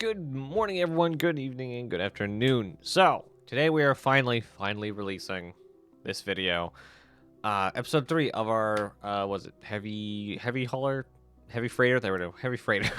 Good morning, everyone. Good evening and good afternoon. So today we are finally releasing this video, episode 3 of our was it heavy hauler, heavy freighter? There we go, heavy freighter.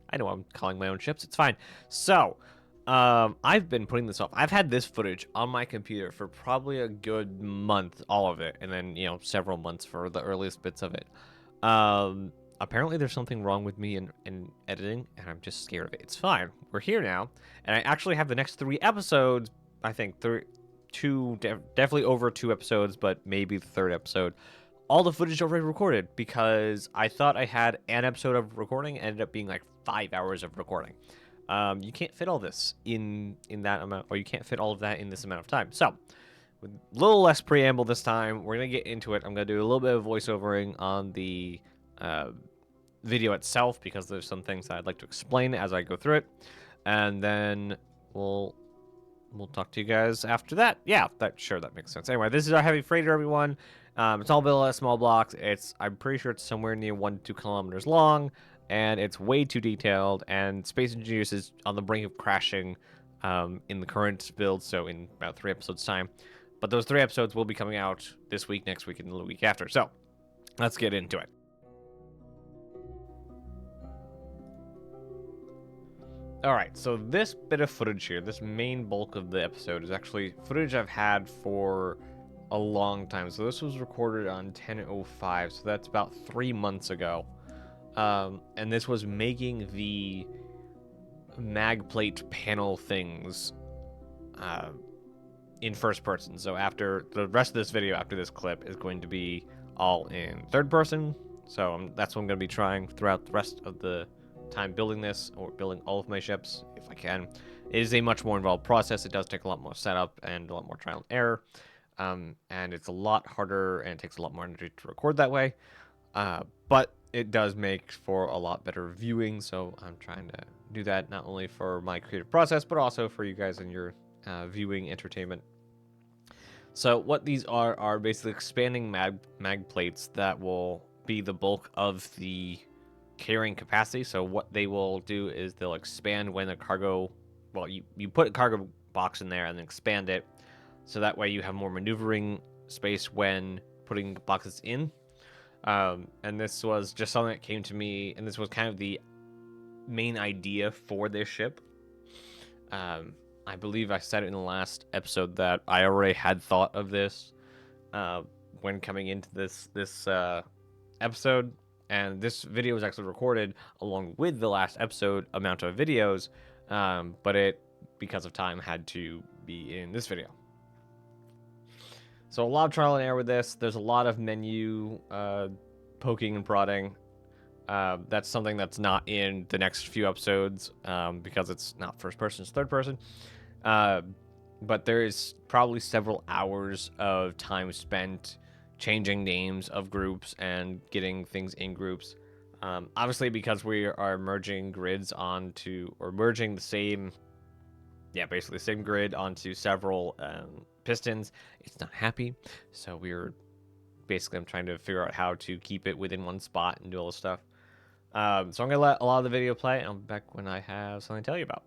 I know I'm calling my own ships. It's fine. So, I've been putting this off. I've had this footage on my computer for probably a good month, all of it, and then several months for the earliest bits of it. Apparently there's something wrong with me in editing, and I'm just scared of it. It's fine. We're here now, and I actually have the next 3 episodes. I think definitely over 2 episodes, but maybe the 3rd episode. All the footage already recorded because I thought I had an episode of recording, ended up being like 5 hours of recording. You can't fit all this in that amount, or you can't fit all of that in this amount of time. So, with a little less preamble this time, we're gonna get into it. I'm gonna do a little bit of voiceovering on the video itself because there's some things that I'd like to explain as I go through it, and then we'll talk to you guys after that. Yeah, that makes sense. Anyway, this is our heavy freighter, everyone. It's all built out of small blocks. I'm pretty sure it's somewhere near 1 to 2 kilometers long, and it's way too detailed. And Space Engineers is on the brink of crashing in the current build, so in about 3 episodes time. But those 3 episodes will be coming out this week, next week, and the week after. So let's get into it. Alright, so this bit of footage here, this main bulk of the episode, is actually footage I've had for a long time. So this was recorded on 10:05, so that's about 3 months ago. And this was making the mag plate panel things in first person. So after the rest of this video, after this clip, is going to be all in third person. So that's what I'm going to be trying throughout the rest of the time building this, or building all of my ships if I can. It is a much more involved process. It does take a lot more setup and a lot more trial and error, and it's a lot harder and it takes a lot more energy to record that way, but it does make for a lot better viewing. So I'm trying to do that not only for my creative process but also for you guys and your viewing entertainment. So what these are basically expanding mag plates that will be the bulk of the carrying capacity. So what they will do is they'll expand when the cargo, well, you put a cargo box in there and then expand it, so that way you have more maneuvering space when putting boxes in. And this was just something that came to me, and this was kind of the main idea for this ship. I believe I said it in the last episode that I already had thought of this when coming into this episode. And this video was actually recorded along with the last episode amount of videos, but it, because of time, had to be in this video. So a lot of trial and error with this. There's a lot of menu poking and prodding. That's something that's not in the next few episodes because it's not first person, it's third person. But there is probably several hours of time spent changing names of groups and getting things in groups. Obviously, because we are merging grids onto, or merging the same, basically the same grid onto several pistons, it's not happy. So I'm trying to figure out how to keep it within one spot and do all this stuff. So I'm gonna let a lot of the video play, and I'll be back when I have something to tell you about.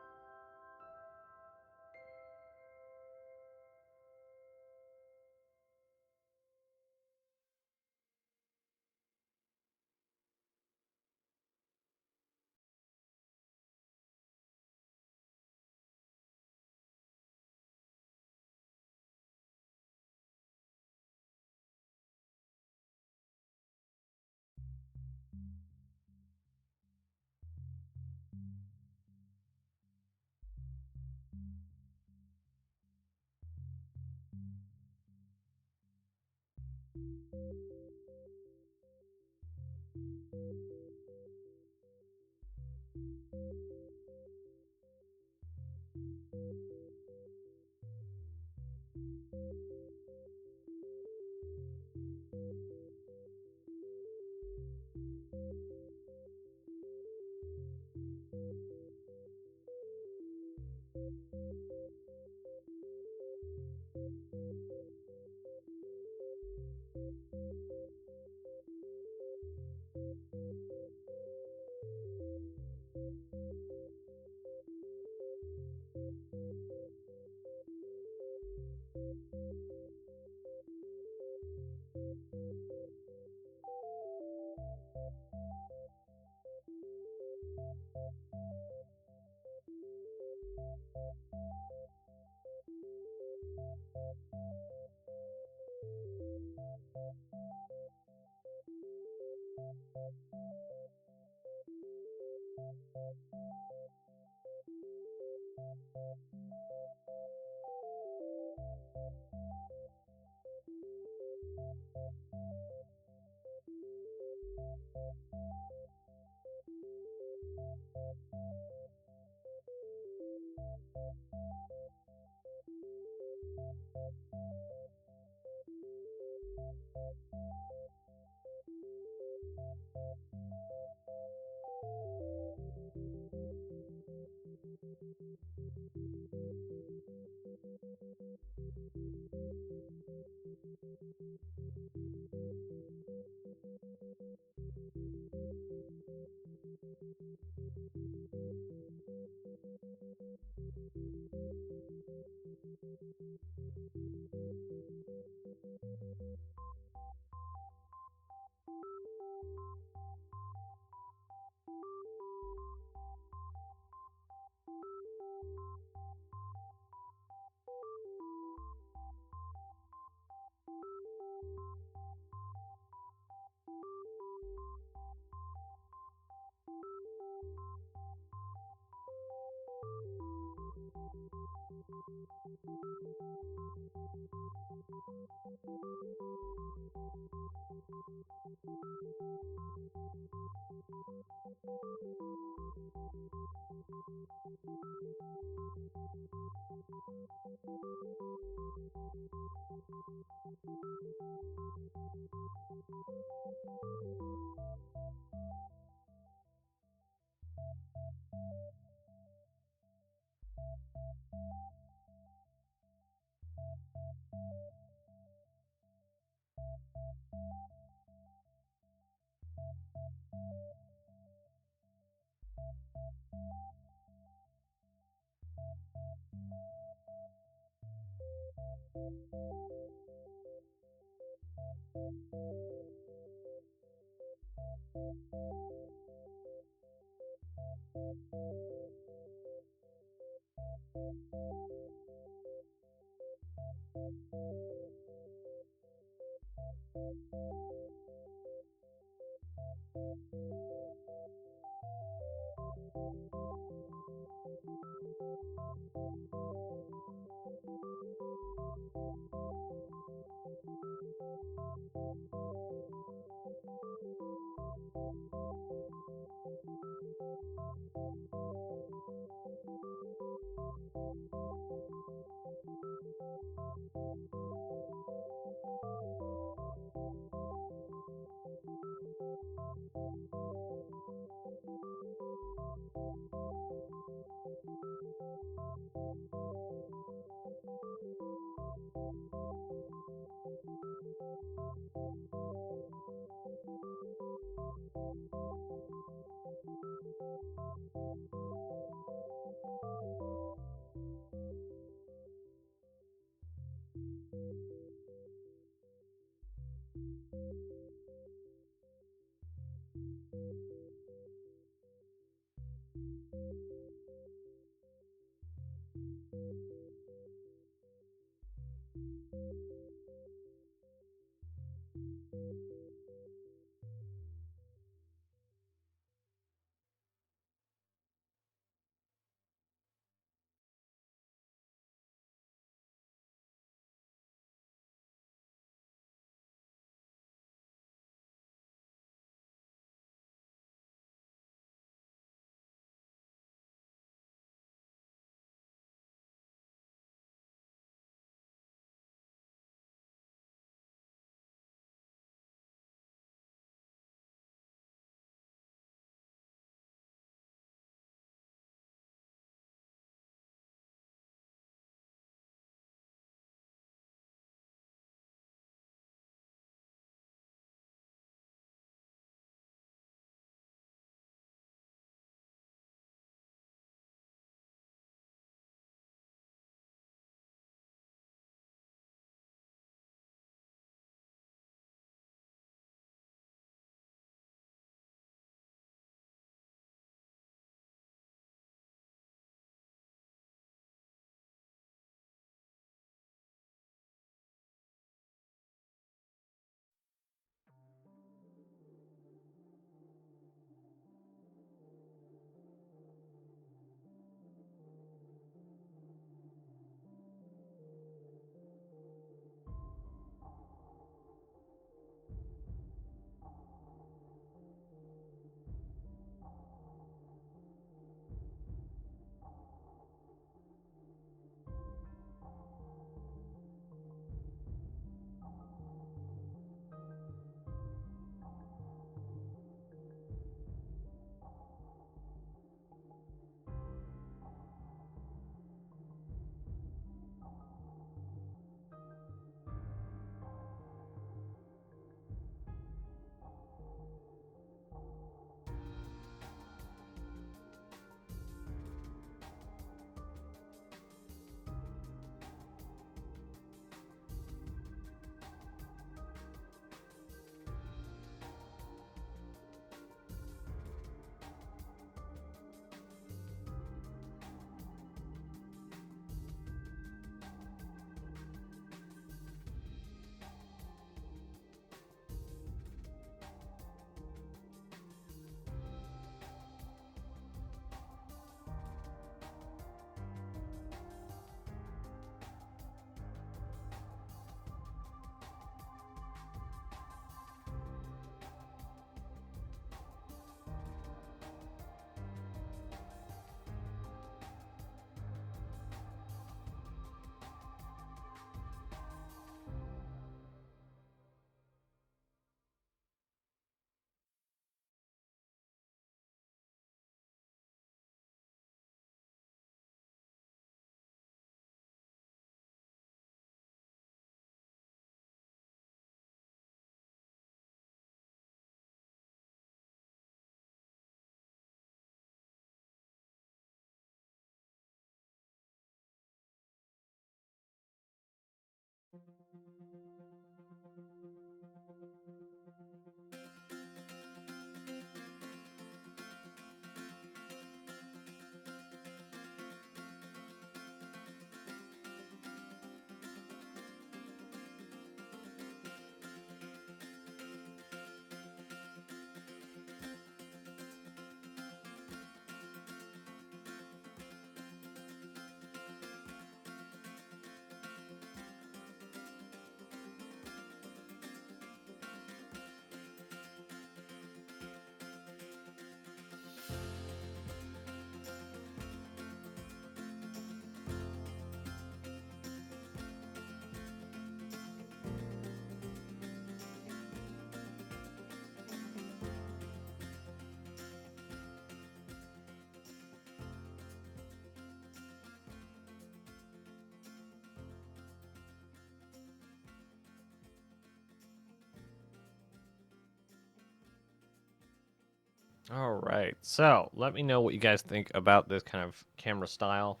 All right. So let me know what you guys think about this kind of camera style.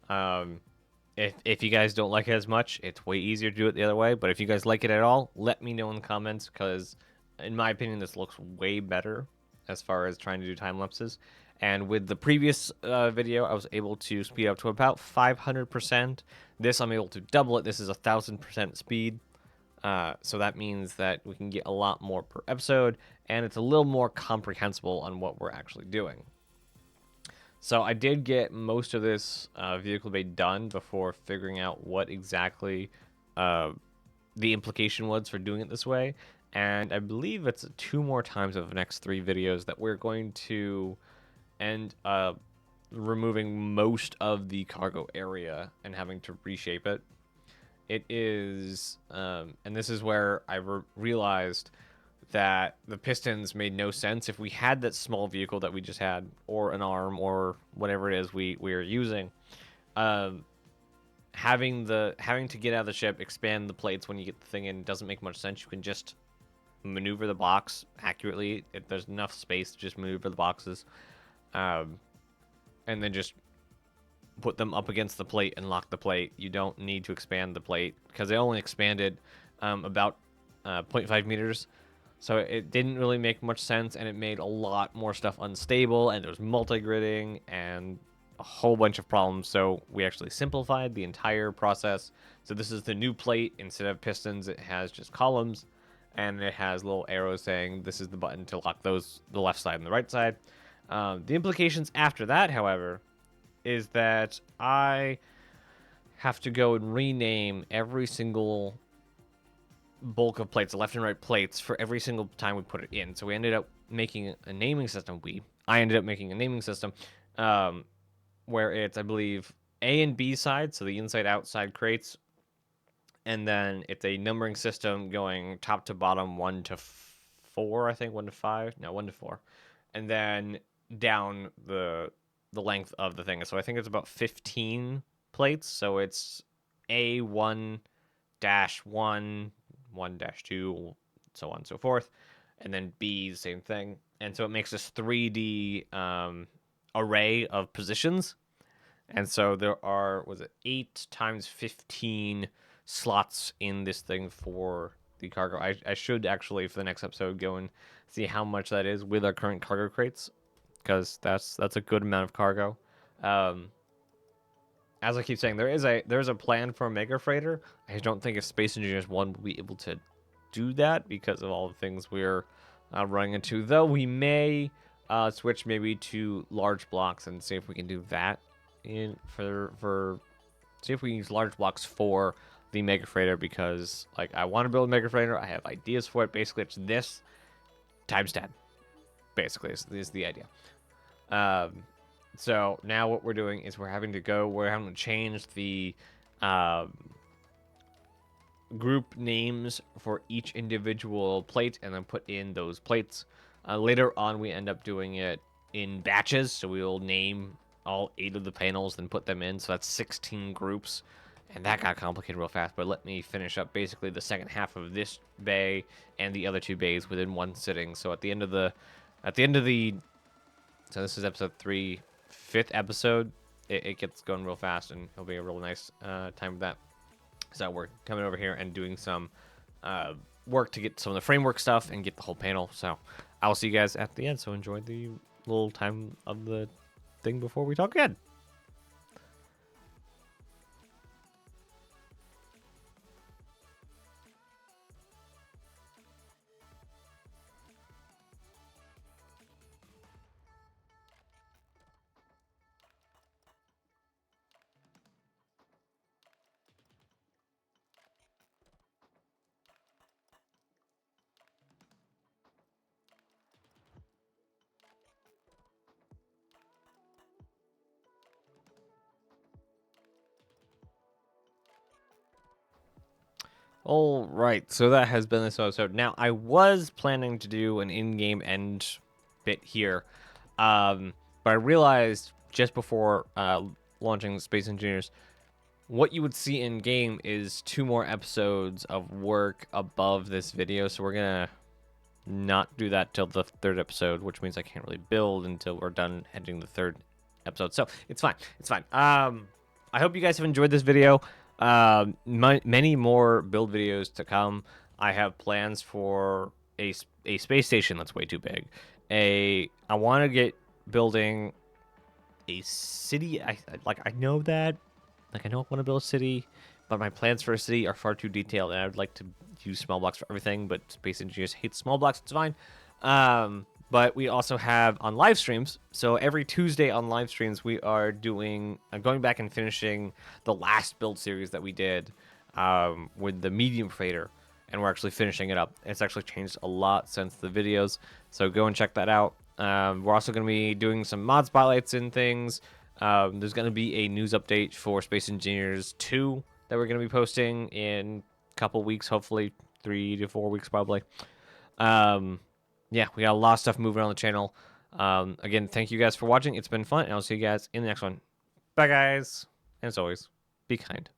Um, if you guys don't like it as much, it's way easier to do it the other way. But if you guys like it at all, let me know in the comments because, in my opinion, this looks way better as far as trying to do time lapses. And with the previous video, I was able to speed up to about 500%. This, I'm able to double it. This is 1,000% speed. So that means that we can get a lot more per episode, and it's a little more comprehensible on what we're actually doing. So I did get most of this vehicle bay done before figuring out what exactly uh, the implication was for doing it this way. And I believe it's 2 more times of the next 3 videos that we're going to end up removing most of the cargo area and having to reshape it. It is, and this is where I realized that the pistons made no sense if we had that small vehicle that we just had, or an arm, or whatever it is we are using. Um, having to get out of the ship, expand the plates when you get the thing in doesn't make much sense. You can just maneuver the box accurately. If there's enough space to just maneuver the boxes, and then just put them up against the plate and lock the plate. You don't need to expand the plate because they only expanded about 0.5 meters. So it didn't really make much sense, and it made a lot more stuff unstable, and there was multi-gridding and a whole bunch of problems. So we actually simplified the entire process. So this is the new plate. Instead of pistons, it has just columns, and it has little arrows saying this is the button to lock those, the left side and the right side. The implications after that, however, is that I have to go and rename every single bulk of plates, left and right plates, for every single time we put it in. So we ended up making a naming system. I ended up making a naming system where it's, I believe, A and B side, so the inside outside crates, and then it's a numbering system going top to bottom, 1 to 4, I think, 1 to 5, no, 1 to 4, and then down the length of the thing. So I think it's about 15 plates. So it's A1 dash 1, 1 dash 2, so on and so forth. And then B, same thing. And so it makes this 3D array of positions. And so there are, was it 8 times 15 slots in this thing for the cargo. I should actually, for the next episode, go and see how much that is with our current cargo crates, because that's a good amount of cargo. As I keep saying, there's a plan for a mega freighter. I don't think if Space Engineers 1 will be able to do that because of all the things we're running into. Though we may switch maybe to large blocks and see if we can do that see if we can use large blocks for the mega freighter, because like I want to build a mega freighter. I have ideas for it. Basically, it's this times 10. Basically, is the idea. So now what we're doing is we're having to change the group names for each individual plate and then put in those plates. Later on, we end up doing it in batches, so we'll name all 8 of the panels and put them in. So that's 16 groups, and that got complicated real fast. But let me finish up basically the second half of this bay and the other 2 bays within one sitting. So at the end of the so this is episode 3, 5th episode. It gets going real fast, and it'll be a real nice time with that. So we're coming over here and doing some work to get some of the framework stuff and get the whole panel. So I'll see you guys at the end. So enjoy the little time of the thing before we talk again. All right, so that has been this episode. Now, I was planning to do an in-game end bit here, but I realized just before launching Space Engineers, what you would see in-game is 2 more episodes of work above this video, so we're gonna not do that till the third episode, which means I can't really build until we're done editing the third episode. So it's fine. It's fine. I hope you guys have enjoyed this video. Many more build videos to come. I have plans for a space station that's way too big. I want to get building a city. I know that. Like, I know I want to build a city, but my plans for a city are far too detailed, and I would like to use small blocks for everything, but Space Engineers hate small blocks. It's fine. But we also have on live streams. So every Tuesday on live streams, we are doing going back and finishing the last build series that we did with the medium freighter, and we're actually finishing it up. It's actually changed a lot since the videos, so go and check that out. We're also going to be doing some mod spotlights and things. There's going to be a news update for Space Engineers 2 that we're going to be posting in a couple weeks, hopefully 3 to 4 weeks probably. Yeah, we got a lot of stuff moving on the channel. Again, thank you guys for watching. It's been fun, and I'll see you guys in the next one. Bye, guys. And as always, be kind.